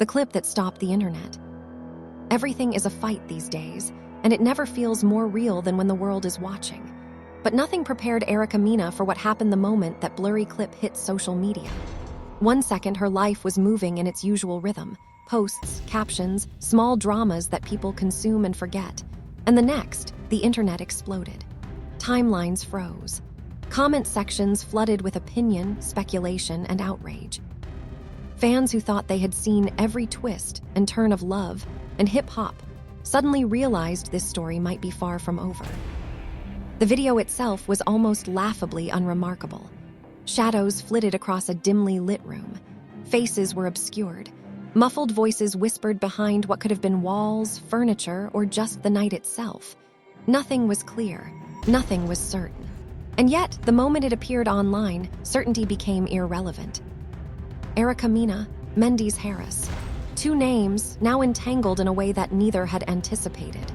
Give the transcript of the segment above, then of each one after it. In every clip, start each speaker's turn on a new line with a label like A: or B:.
A: the clip that stopped the internet. Everything is a fight these days, and it never feels more real than when the world is watching. But nothing prepared Mena for what happened the moment that blurry clip hit social media. 1 second, her life was moving in its usual rhythm. Posts, captions, small dramas that people consume and forget. And the next, the internet exploded. Timelines froze. Comment sections flooded with opinion, speculation, and outrage. Fans who thought they had seen every twist and turn of love and hip-hop suddenly realized this story might be far from over. The video itself was almost laughably unremarkable. Shadows flitted across a dimly lit room. Faces were obscured. Muffled voices whispered behind what could have been walls, furniture, or just the night itself. Nothing was clear. Nothing was certain. And yet, the moment it appeared online, certainty became irrelevant. Mena, Mendeecees. Two names, now entangled in a way that neither had anticipated.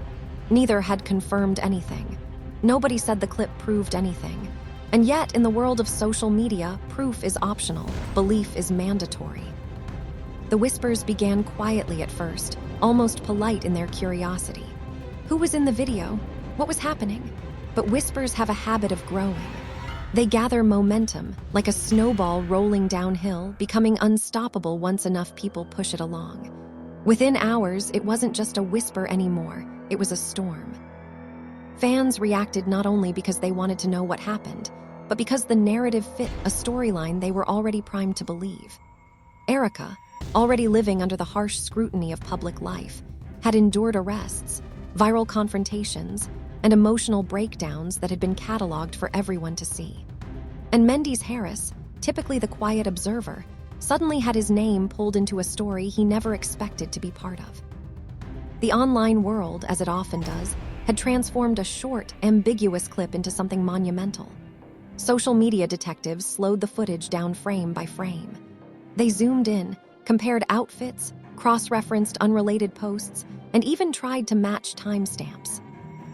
A: Neither had confirmed anything. Nobody said the clip proved anything. And yet, in the world of social media, proof is optional, belief is mandatory. The whispers began quietly at first, almost polite in their curiosity. Who was in the video? What was happening? But whispers have a habit of growing. They gather momentum, like a snowball rolling downhill, becoming unstoppable once enough people push it along. Within hours, it wasn't just a whisper anymore, it was a storm. Fans reacted not only because they wanted to know what happened, but because the narrative fit a storyline they were already primed to believe. Erica, already living under the harsh scrutiny of public life, had endured arrests, viral confrontations, and emotional breakdowns that had been cataloged for everyone to see. And Mendeecees, typically the quiet observer, suddenly had his name pulled into a story he never expected to be part of. The online world, as it often does, had transformed a short, ambiguous clip into something monumental. Social media detectives slowed the footage down frame by frame. They zoomed in, compared outfits, cross-referenced unrelated posts, and even tried to match timestamps.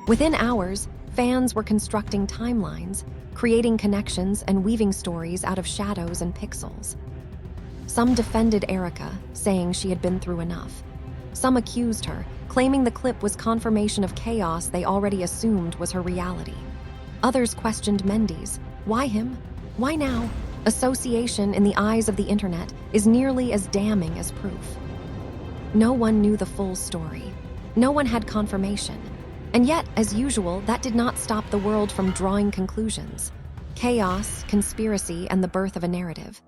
A: Within hours, fans were constructing timelines, creating connections and weaving stories out of shadows and pixels. Some defended Erica, saying she had been through enough. Some accused her, claiming the clip was confirmation of chaos they already assumed was her reality. Others questioned Mendeecees. Why him? Why now? Association in the eyes of the internet is nearly as damning as proof. No one knew the full story. No one had confirmation. And yet, as usual, that did not stop the world from drawing conclusions. Chaos, conspiracy, and the birth of a narrative.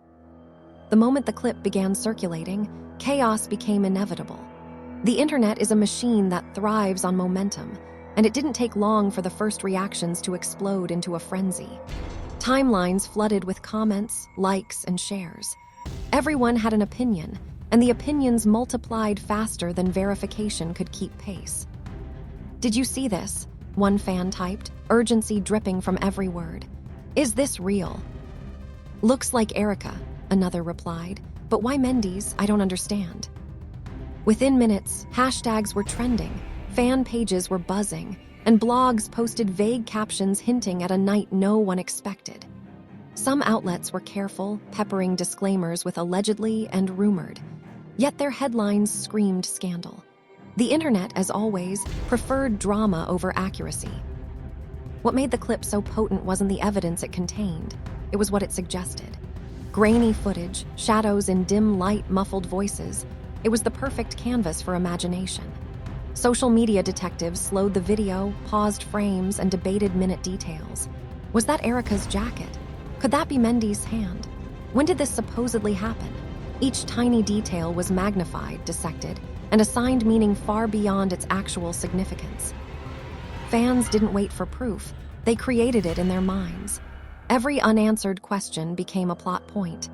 A: The moment the clip began circulating, chaos became inevitable. The internet is a machine that thrives on momentum, and it didn't take long for the first reactions to explode into a frenzy. Timelines flooded with comments, likes, and shares. Everyone had an opinion, and the opinions multiplied faster than verification could keep pace. "Did you see this?" one fan typed, urgency dripping from every word. "Is this real?" "Looks like Erica," another replied. "But why Mendeecees? I don't understand." Within minutes, hashtags were trending, fan pages were buzzing, and blogs posted vague captions hinting at a night no one expected. Some outlets were careful, peppering disclaimers with allegedly and rumored. Yet their headlines screamed scandal. The internet, as always, preferred drama over accuracy. What made the clip so potent wasn't the evidence it contained, it was what it suggested. Grainy footage, shadows in dim light, muffled voices. It was the perfect canvas for imagination. Social media detectives slowed the video, paused frames, and debated minute details. Was that Erica's jacket? Could that be Mendeecees' hand? When did this supposedly happen? Each tiny detail was magnified, dissected, and assigned meaning far beyond its actual significance. Fans didn't wait for proof, they created it in their minds. Every unanswered question became a plot point.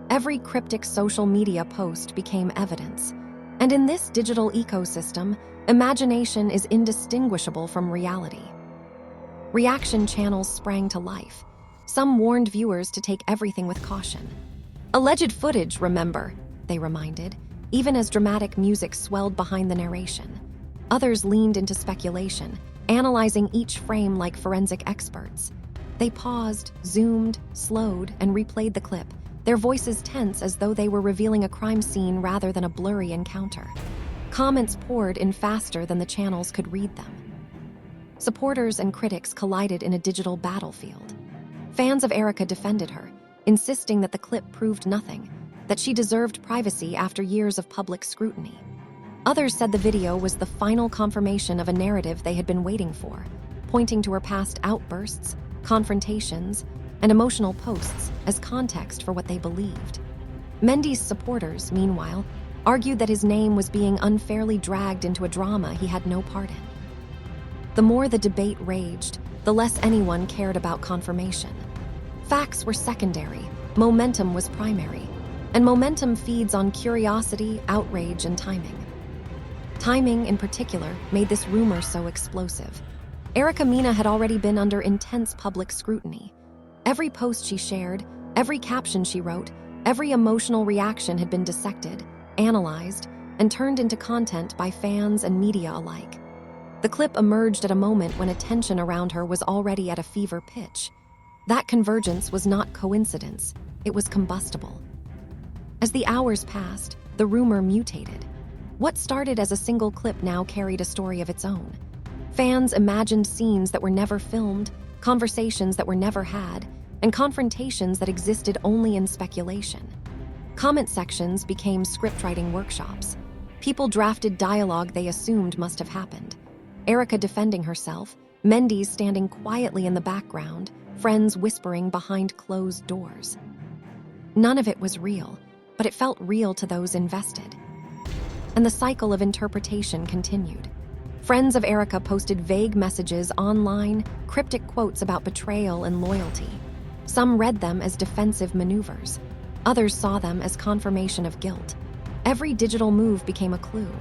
A: Every cryptic social media post became evidence. And in this digital ecosystem, imagination is indistinguishable from reality. Reaction channels sprang to life. Some warned viewers to take everything with caution. "Alleged footage, remember," they reminded, even as dramatic music swelled behind the narration. Others leaned into speculation, analyzing each frame like forensic experts. They paused, zoomed, slowed, and replayed the clip, their voices tense as though they were revealing a crime scene rather than a blurry encounter. Comments poured in faster than the channels could read them. Supporters and critics collided in a digital battlefield. Fans of Erica defended her, insisting that the clip proved nothing, that she deserved privacy after years of public scrutiny. Others said the video was the final confirmation of a narrative they had been waiting for, pointing to her past outbursts, confrontations, and emotional posts as context for what they believed. Mendeecees supporters, meanwhile, argued that his name was being unfairly dragged into a drama he had no part in. The more the debate raged, the less anyone cared about confirmation. Facts were secondary, momentum was primary, and momentum feeds on curiosity, outrage, and timing. Timing, in particular, made this rumor so explosive. Erica Mena had already been under intense public scrutiny. Every post she shared, every caption she wrote, every emotional reaction had been dissected, analyzed, and turned into content by fans and media alike. The clip emerged at a moment when attention around her was already at a fever pitch. That convergence was not coincidence, it was combustible. As the hours passed, the rumor mutated. What started as a single clip now carried a story of its own. Fans imagined scenes that were never filmed, conversations that were never had, and confrontations that existed only in speculation. Comment sections became scriptwriting workshops. People drafted dialogue they assumed must have happened. Erica defending herself, Mendeecees standing quietly in the background, friends whispering behind closed doors. None of it was real, but it felt real to those invested. And the cycle of interpretation continued. Friends of Erica posted vague messages online, cryptic quotes about betrayal and loyalty. Some read them as defensive maneuvers. Others saw them as confirmation of guilt. Every digital move became a clue.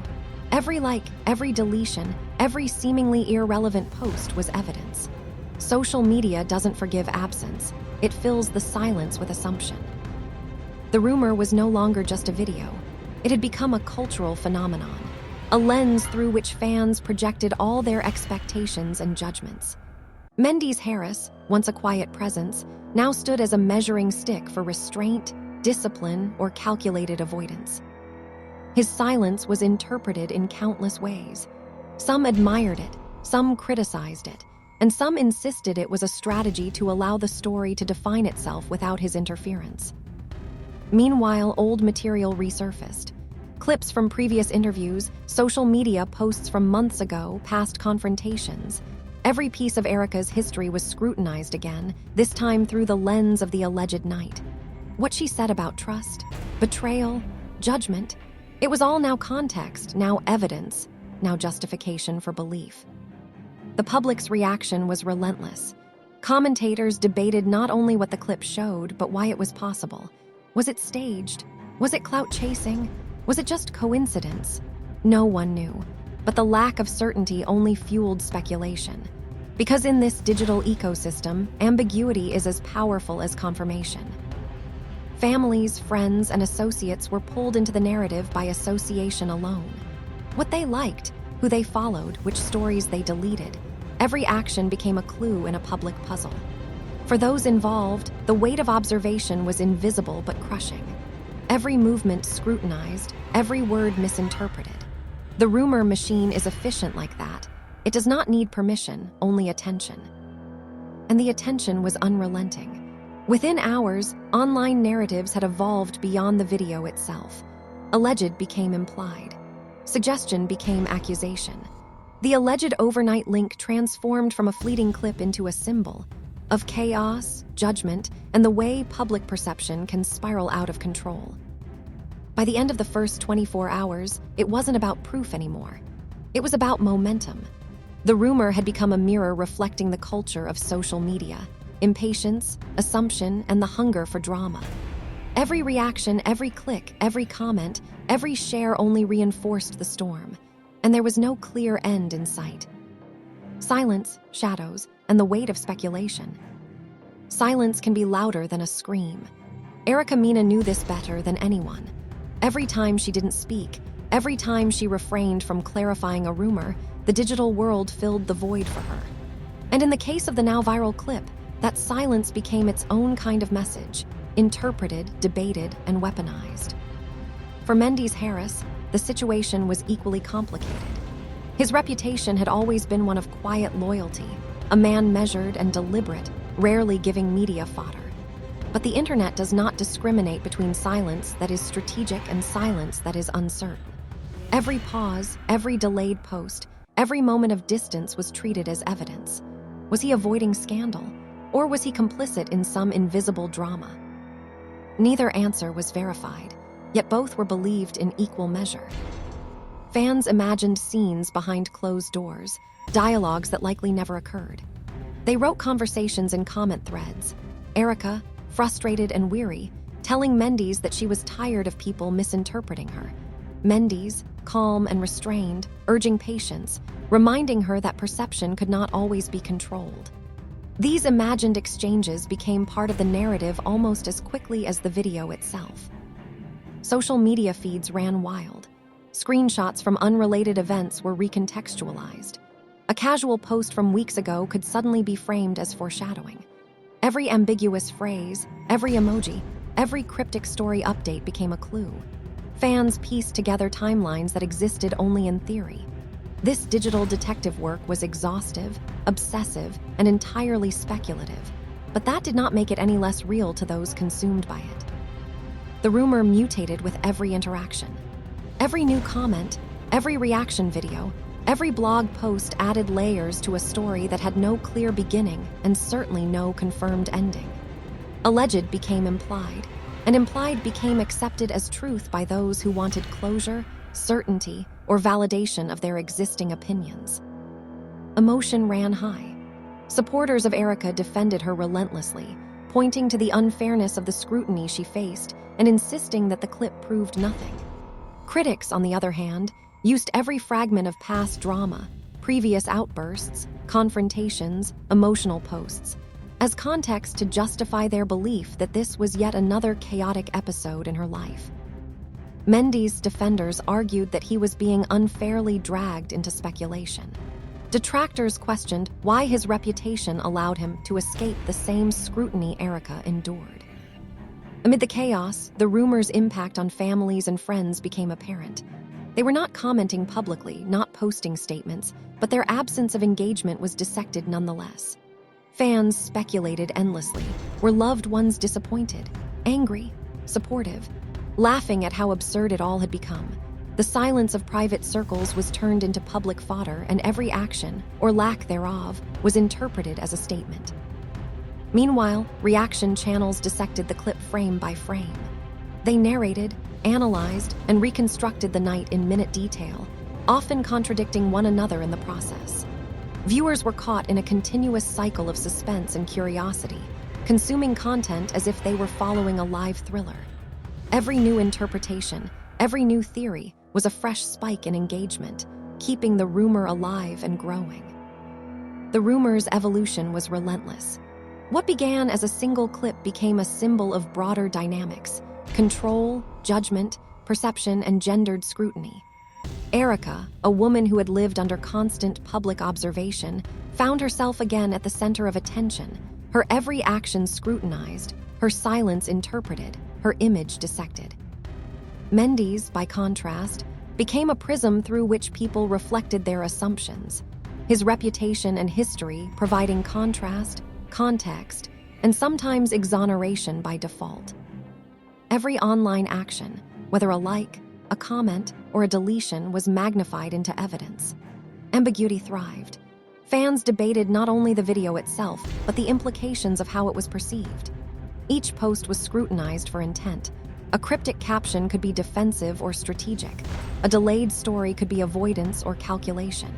A: Every like, every deletion, every seemingly irrelevant post was evidence. Social media doesn't forgive absence. It fills the silence with assumption. The rumor was no longer just a video. It had become a cultural phenomenon, a lens through which fans projected all their expectations and judgments. Mendeecees Harris, once a quiet presence, now stood as a measuring stick for restraint, discipline, or calculated avoidance. His silence was interpreted in countless ways. Some admired it, some criticized it, and some insisted it was a strategy to allow the story to define itself without his interference. Meanwhile, old material resurfaced. Clips from previous interviews, social media posts from months ago, past confrontations. Every piece of Erica's history was scrutinized again, this time through the lens of the alleged night. What she said about trust, betrayal, judgment, it was all now context, now evidence, now justification for belief. The public's reaction was relentless. Commentators debated not only what the clip showed, but why it was possible. Was it staged? Was it clout chasing? Was it just coincidence? No one knew, but the lack of certainty only fueled speculation. Because in this digital ecosystem, ambiguity is as powerful as confirmation. Families, friends, and associates were pulled into the narrative by association alone. What they liked, who they followed, which stories they deleted, every action became a clue in a public puzzle. For those involved, the weight of observation was invisible but crushing. Every movement scrutinized, every word misinterpreted. The rumor machine is efficient like that. It does not need permission, only attention. And the attention was unrelenting. Within hours, online narratives had evolved beyond the video itself. Alleged became implied. Suggestion became accusation. The alleged overnight link transformed from a fleeting clip into a symbol of chaos, judgment, and the way public perception can spiral out of control. By the end of the first 24 hours, it wasn't about proof anymore. It was about momentum. The rumor had become a mirror reflecting the culture of social media, impatience, assumption, and the hunger for drama. Every reaction, every click, every comment, every share only reinforced the storm, and there was no clear end in sight. Silence, shadows, and the weight of speculation. Silence can be louder than a scream. Erica Mena knew this better than anyone. Every time she didn't speak, every time she refrained from clarifying a rumor, the digital world filled the void for her. And in the case of the now viral clip, that silence became its own kind of message, interpreted, debated, and weaponized. For Mendeecees Harris, the situation was equally complicated. His reputation had always been one of quiet loyalty, a man measured and deliberate, rarely giving media fodder. But the internet does not discriminate between silence that is strategic and silence that is uncertain. Every pause, every delayed post, every moment of distance was treated as evidence. Was he avoiding scandal, or was he complicit in some invisible drama? Neither answer was verified, yet both were believed in equal measure. Fans imagined scenes behind closed doors, dialogues that likely never occurred. They wrote conversations in comment threads. Erica, frustrated and weary, telling Mendeecees that she was tired of people misinterpreting her. Mendeecees, calm and restrained, urging patience, reminding her that perception could not always be controlled. These imagined exchanges became part of the narrative almost as quickly as the video itself. Social media feeds ran wild. Screenshots from unrelated events were recontextualized. A casual post from weeks ago could suddenly be framed as foreshadowing. Every ambiguous phrase, every emoji, every cryptic story update became a clue. Fans pieced together timelines that existed only in theory. This digital detective work was exhaustive, obsessive, and entirely speculative, but that did not make it any less real to those consumed by it. The rumor mutated with every interaction. Every new comment, every reaction video, every blog post added layers to a story that had no clear beginning and certainly no confirmed ending. Alleged became implied, and implied became accepted as truth by those who wanted closure, certainty, or validation of their existing opinions. Emotion ran high. Supporters of Erica defended her relentlessly, pointing to the unfairness of the scrutiny she faced and insisting that the clip proved nothing. Critics, on the other hand, used every fragment of past drama, previous outbursts, confrontations, emotional posts, as context to justify their belief that this was yet another chaotic episode in her life. Mendeecees' defenders argued that he was being unfairly dragged into speculation. Detractors questioned why his reputation allowed him to escape the same scrutiny Erica endured. Amid the chaos, the rumors' impact on families and friends became apparent. They were not commenting publicly, not posting statements, but their absence of engagement was dissected nonetheless. Fans speculated endlessly. Were loved ones disappointed, angry, supportive, laughing at how absurd it all had become? The silence of private circles was turned into public fodder, and every action, or lack thereof, was interpreted as a statement. Meanwhile, reaction channels dissected the clip frame by frame. They narrated, analyzed, and reconstructed the night in minute detail, often contradicting one another in the process. Viewers were caught in a continuous cycle of suspense and curiosity, consuming content as if they were following a live thriller. Every new interpretation, every new theory was a fresh spike in engagement, keeping the rumor alive and growing. The rumor's evolution was relentless. What began as a single clip became a symbol of broader dynamics: control, judgment, perception, and gendered scrutiny. Erica, a woman who had lived under constant public observation, found herself again at the center of attention, her every action scrutinized, her silence interpreted, her image dissected. Mendeecees, by contrast, became a prism through which people reflected their assumptions, his reputation and history providing contrast, context, and sometimes exoneration by default. Every online action, whether a like, a comment, or a deletion, was magnified into evidence. Ambiguity thrived. Fans debated not only the video itself, but the implications of how it was perceived. Each post was scrutinized for intent. A cryptic caption could be defensive or strategic. A delayed story could be avoidance or calculation.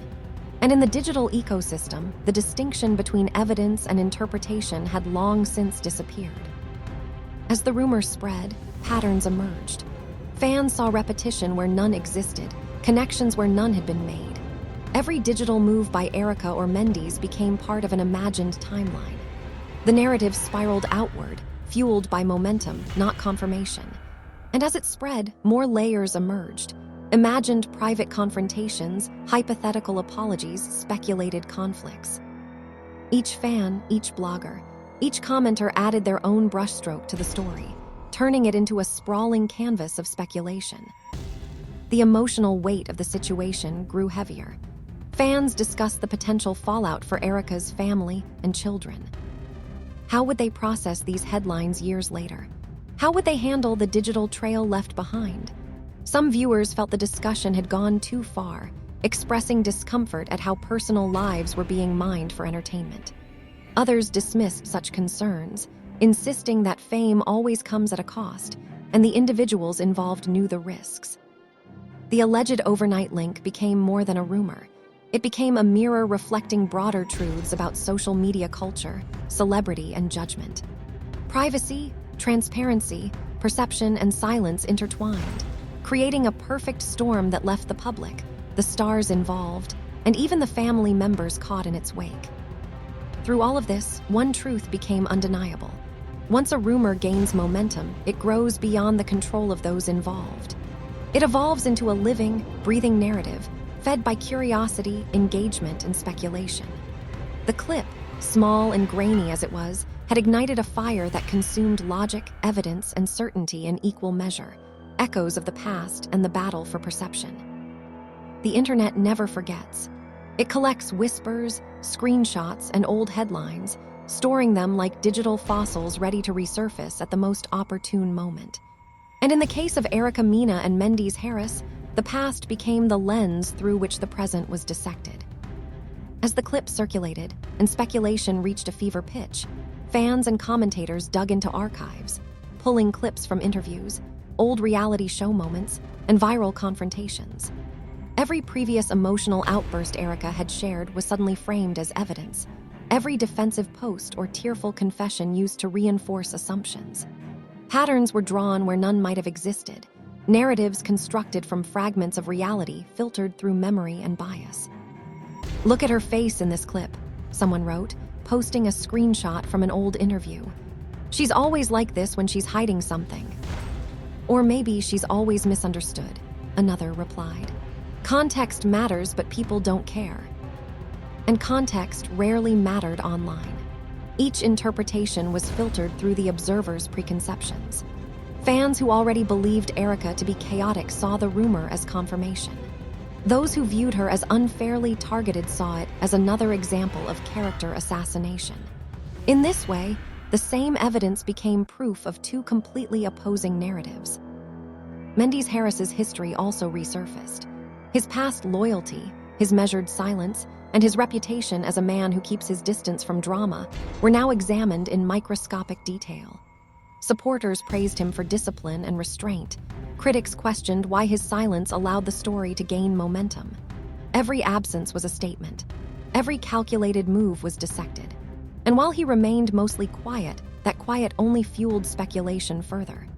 A: And in the digital ecosystem, the distinction between evidence and interpretation had long since disappeared. As the rumors spread, patterns emerged. Fans saw repetition where none existed, connections where none had been made. Every digital move by Erica or Mendeecees became part of an imagined timeline. The narrative spiraled outward, fueled by momentum, not confirmation. And as it spread, more layers emerged. Imagined private confrontations, hypothetical apologies, speculated conflicts. Each fan, each blogger, Each commenter added their own brushstroke to the story, turning it into a sprawling canvas of speculation. The emotional weight of the situation grew heavier. Fans discussed the potential fallout for Erica's family and children. How would they process these headlines years later? How would they handle the digital trail left behind? Some viewers felt the discussion had gone too far, expressing discomfort at how personal lives were being mined for entertainment. Others dismissed such concerns, insisting that fame always comes at a cost, and the individuals involved knew the risks. The alleged overnight link became more than a rumor. It became a mirror reflecting broader truths about social media culture, celebrity, and judgment. Privacy, transparency, perception, and silence intertwined, creating a perfect storm that left the public, the stars involved, and even the family members caught in its wake. Through all of this, one truth became undeniable. Once a rumor gains momentum, it grows beyond the control of those involved. It evolves into a living, breathing narrative, fed by curiosity, engagement, and speculation. The clip, small and grainy as it was, had ignited a fire that consumed logic, evidence, and certainty in equal measure, echoes of the past and the battle for perception. The internet never forgets. It collects whispers, screenshots, and old headlines, storing them like digital fossils ready to resurface at the most opportune moment. And in the case of Erica Mena and Mendeecees, the past became the lens through which the present was dissected. As the clip circulated and speculation reached a fever pitch, fans and commentators dug into archives, pulling clips from interviews, old reality show moments, and viral confrontations. Every previous emotional outburst Erica had shared was suddenly framed as evidence, every defensive post or tearful confession used to reinforce assumptions. Patterns were drawn where none might have existed, narratives constructed from fragments of reality filtered through memory and bias. "Look at her face in this clip," someone wrote, posting a screenshot from an old interview. "She's always like this when she's hiding something." "Or maybe she's always misunderstood," another replied. Context matters, but people don't care. And context rarely mattered online. Each interpretation was filtered through the observer's preconceptions. Fans who already believed Erica to be chaotic saw the rumor as confirmation. Those who viewed her as unfairly targeted saw it as another example of character assassination. In this way, the same evidence became proof of two completely opposing narratives. Mendeecees' history also resurfaced. His past loyalty, his measured silence, and his reputation as a man who keeps his distance from drama were now examined in microscopic detail. Supporters praised him for discipline and restraint. Critics questioned why his silence allowed the story to gain momentum. Every absence was a statement. Every calculated move was dissected. And while he remained mostly quiet, that quiet only fueled speculation further.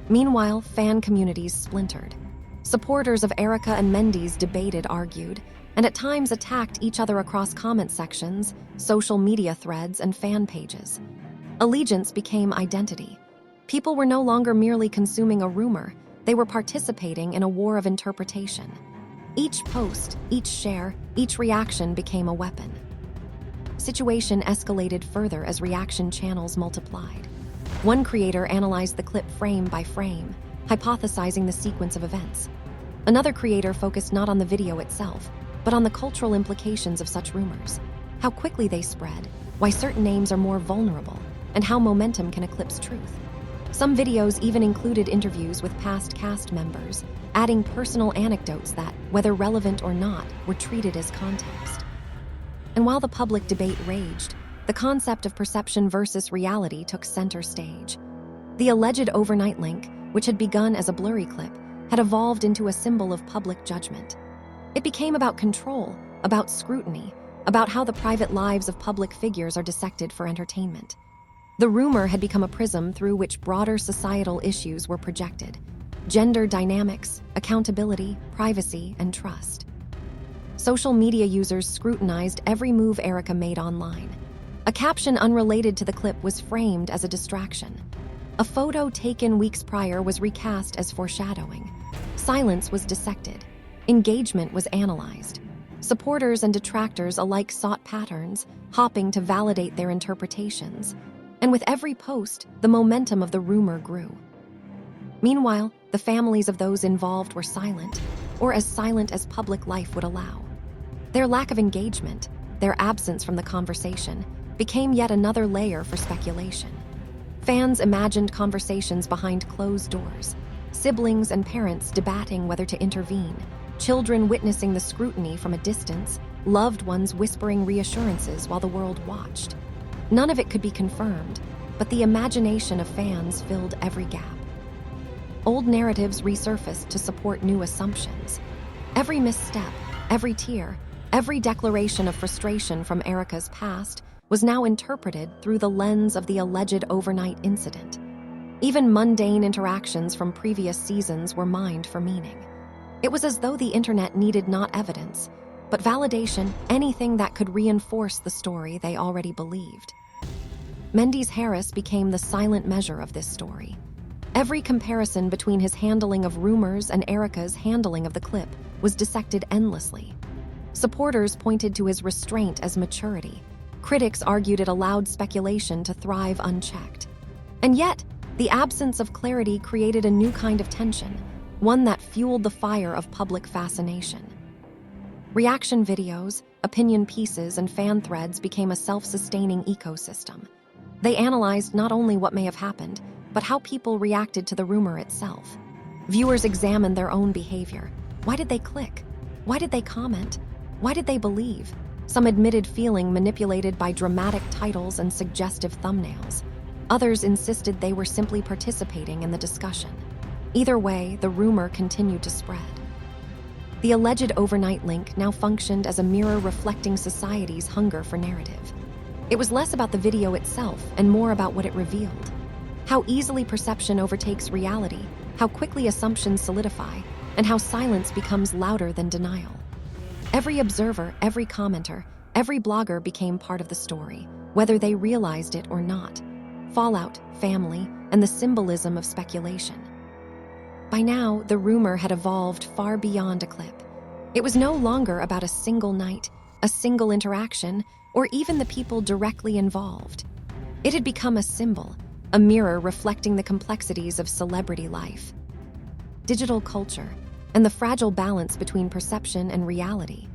A: Meanwhile, fan communities splintered. Supporters of Erica and Mendeecees debated, argued, and at times attacked each other across comment sections, social media threads, and fan pages. Allegiance became identity. People were no longer merely consuming a rumor, they were participating in a war of interpretation. Each post, each share, each reaction became a weapon. Situation escalated further as reaction channels multiplied. One creator analyzed the clip frame by frame, hypothesizing the sequence of events. Another creator focused not on the video itself, but on the cultural implications of such rumors, how quickly they spread, why certain names are more vulnerable, and how momentum can eclipse truth. Some videos even included interviews with past cast members, adding personal anecdotes that, whether relevant or not, were treated as context. And while the public debate raged, the concept of perception versus reality took center stage. The alleged overnight link, which had begun as a blurry clip, had evolved into a symbol of public judgment. It became about control, about scrutiny, about how the private lives of public figures are dissected for entertainment. The rumor had become a prism through which broader societal issues were projected: gender dynamics, accountability, privacy, and trust. Social media users scrutinized every move Erica made online. A caption unrelated to the clip was framed as a distraction. A photo taken weeks prior was recast as foreshadowing. Silence was dissected. Engagement was analyzed. Supporters and detractors alike sought patterns, hopping to validate their interpretations. And with every post, the momentum of the rumor grew. Meanwhile, the families of those involved were silent, or as silent as public life would allow. Their lack of engagement, their absence from the conversation, became yet another layer for speculation. Fans imagined conversations behind closed doors, siblings and parents debating whether to intervene, children witnessing the scrutiny from a distance, loved ones whispering reassurances while the world watched. None of it could be confirmed, but the imagination of fans filled every gap. Old narratives resurfaced to support new assumptions. Every misstep, every tear, every declaration of frustration from Erica's past was now interpreted through the lens of the alleged overnight incident. Even mundane interactions from previous seasons were mined for meaning. It was as though the internet needed not evidence, but validation, anything that could reinforce the story they already believed. Mendeecees became the silent measure of this story. Every comparison between his handling of rumors and Erica's handling of the clip was dissected endlessly. Supporters pointed to his restraint as maturity. Critics argued it allowed speculation to thrive unchecked. And yet, the absence of clarity created a new kind of tension, one that fueled the fire of public fascination. Reaction videos, opinion pieces, and fan threads became a self-sustaining ecosystem. They analyzed not only what may have happened, but how people reacted to the rumor itself. Viewers examined their own behavior. Why did they click? Why did they comment? Why did they believe? Some admitted feeling manipulated by dramatic titles and suggestive thumbnails. Others insisted they were simply participating in the discussion. Either way, the rumor continued to spread. The alleged overnight link now functioned as a mirror reflecting society's hunger for narrative. It was less about the video itself and more about what it revealed. How easily perception overtakes reality, how quickly assumptions solidify, and how silence becomes louder than denial. Every observer, every commenter, every blogger became part of the story, whether they realized it or not. Fallout, family, and the symbolism of speculation. By now, the rumor had evolved far beyond a clip. It was no longer about a single night, a single interaction, or even the people directly involved. It had become a symbol, a mirror reflecting the complexities of celebrity life, digital culture, and the fragile balance between perception and reality.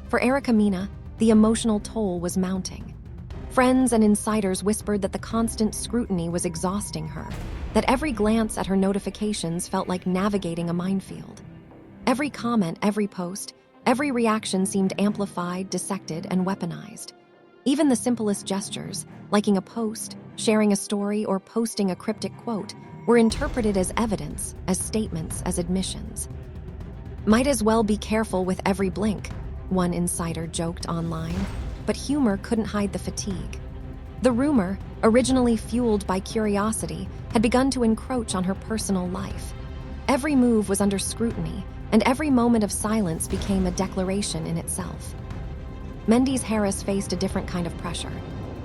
A: For Mena, the emotional toll was mounting. Friends and insiders whispered that the constant scrutiny was exhausting her, that every glance at her notifications felt like navigating a minefield. Every comment, every post, every reaction seemed amplified, dissected, and weaponized. Even the simplest gestures, liking a post, sharing a story, or posting a cryptic quote, were interpreted as evidence, as statements, as admissions. Might as well be careful with every blink, one insider joked online, but humor couldn't hide the fatigue. The rumor, originally fueled by curiosity, had begun to encroach on her personal life. Every move was under scrutiny, and every moment of silence became a declaration in itself. Mendeecees faced a different kind of pressure.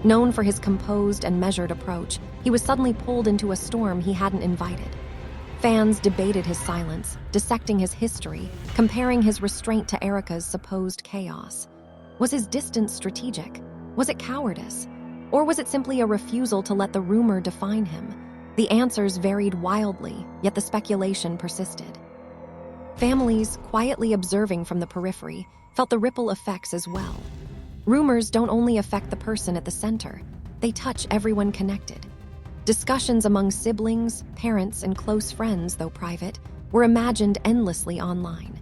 A: Known for his composed and measured approach, he was suddenly pulled into a storm he hadn't invited. Fans debated his silence, dissecting his history, comparing his restraint to Erica's supposed chaos. Was his distance strategic? Was it cowardice? Or was it simply a refusal to let the rumor define him? The answers varied wildly, yet the speculation persisted. Families, quietly observing from the periphery, felt the ripple effects as well. Rumors don't only affect the person at the center, they touch everyone connected. Discussions among siblings, parents, and close friends, though private, were imagined endlessly online.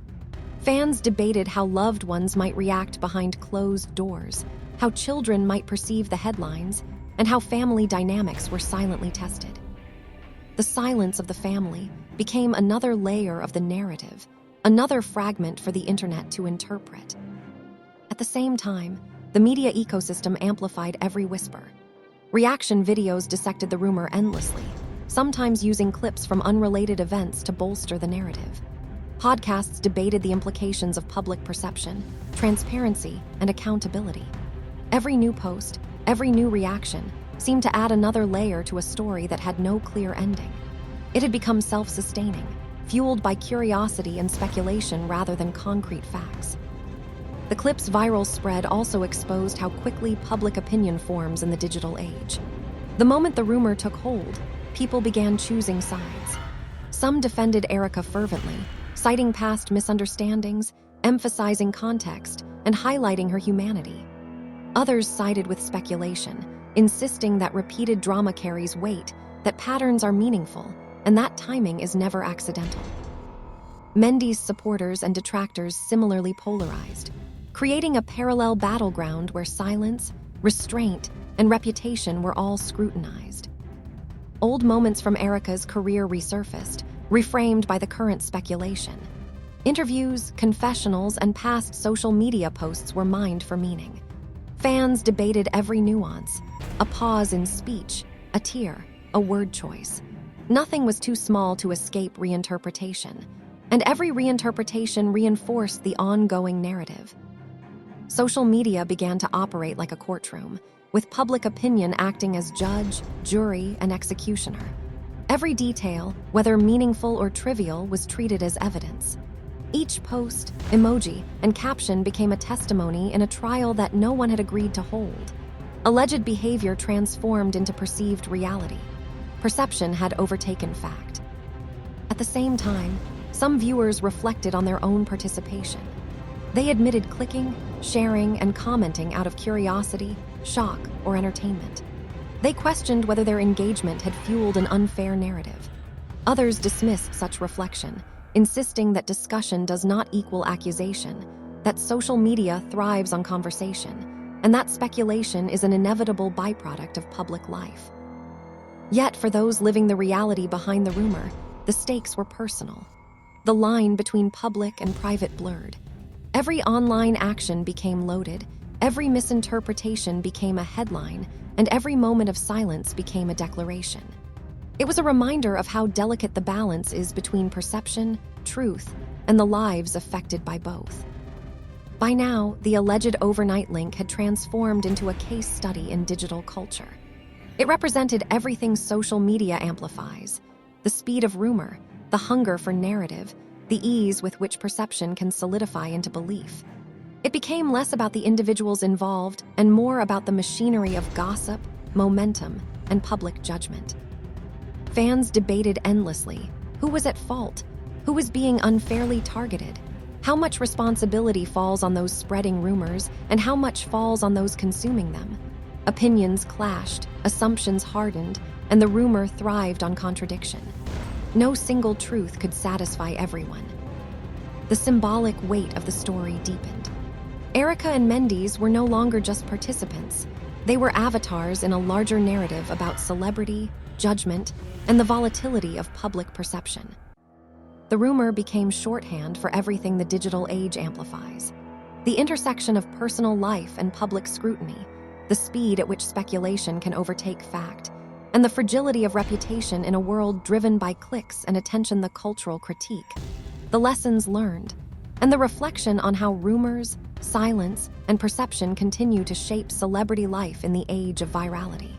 A: Fans debated how loved ones might react behind closed doors, how children might perceive the headlines, and how family dynamics were silently tested. The silence of the family became another layer of the narrative, another fragment for the internet to interpret. At the same time, the media ecosystem amplified every whisper. Reaction videos dissected the rumor endlessly, sometimes using clips from unrelated events to bolster the narrative. Podcasts debated the implications of public perception, transparency, and accountability. Every new post, every new reaction, seemed to add another layer to a story that had no clear ending. It had become self-sustaining, fueled by curiosity and speculation rather than concrete facts. The clip's viral spread also exposed how quickly public opinion forms in the digital age. The moment the rumor took hold, people began choosing sides. Some defended Erica fervently, citing past misunderstandings, emphasizing context, and highlighting her humanity. Others sided with speculation, insisting that repeated drama carries weight, that patterns are meaningful, and that timing is never accidental. Mendeecees supporters and detractors similarly polarized, creating a parallel battleground where silence, restraint, and reputation were all scrutinized. Old moments from Erica's career resurfaced, reframed by the current speculation. Interviews, confessionals, and past social media posts were mined for meaning. Fans debated every nuance, a pause in speech, a tear, a word choice. Nothing was too small to escape reinterpretation, and every reinterpretation reinforced the ongoing narrative. Social media began to operate like a courtroom, with public opinion acting as judge, jury, and executioner. Every detail, whether meaningful or trivial, was treated as evidence. Each post, emoji, and caption became a testimony in a trial that no one had agreed to hold. Alleged behavior transformed into perceived reality. Perception had overtaken fact. At the same time, some viewers reflected on their own participation. They admitted clicking, sharing, and commenting out of curiosity, shock, or entertainment. They questioned whether their engagement had fueled an unfair narrative. Others dismissed such reflection, insisting that discussion does not equal accusation, that social media thrives on conversation, and that speculation is an inevitable byproduct of public life. Yet, for those living the reality behind the rumor, the stakes were personal. The line between public and private blurred. Every online action became loaded, every misinterpretation became a headline, and every moment of silence became a declaration. It was a reminder of how delicate the balance is between perception, truth, and the lives affected by both. By now, the alleged overnight link had transformed into a case study in digital culture. It represented everything social media amplifies: the speed of rumor, the hunger for narrative, the ease with which perception can solidify into belief. It became less about the individuals involved and more about the machinery of gossip, momentum, and public judgment. Fans debated endlessly: who was at fault? Who was being unfairly targeted? How much responsibility falls on those spreading rumors, and how much falls on those consuming them? Opinions clashed, assumptions hardened, and the rumor thrived on contradiction. No single truth could satisfy everyone. The symbolic weight of the story deepened. Erica and Mendeecees were no longer just participants. They were avatars in a larger narrative about celebrity, judgment, and the volatility of public perception. The rumor became shorthand for everything the digital age amplifies. The intersection of personal life and public scrutiny, the speed at which speculation can overtake fact, and the fragility of reputation in a world driven by clicks and attention, the cultural critique, the lessons learned, and the reflection on how rumors, silence, and perception continue to shape celebrity life in the age of virality.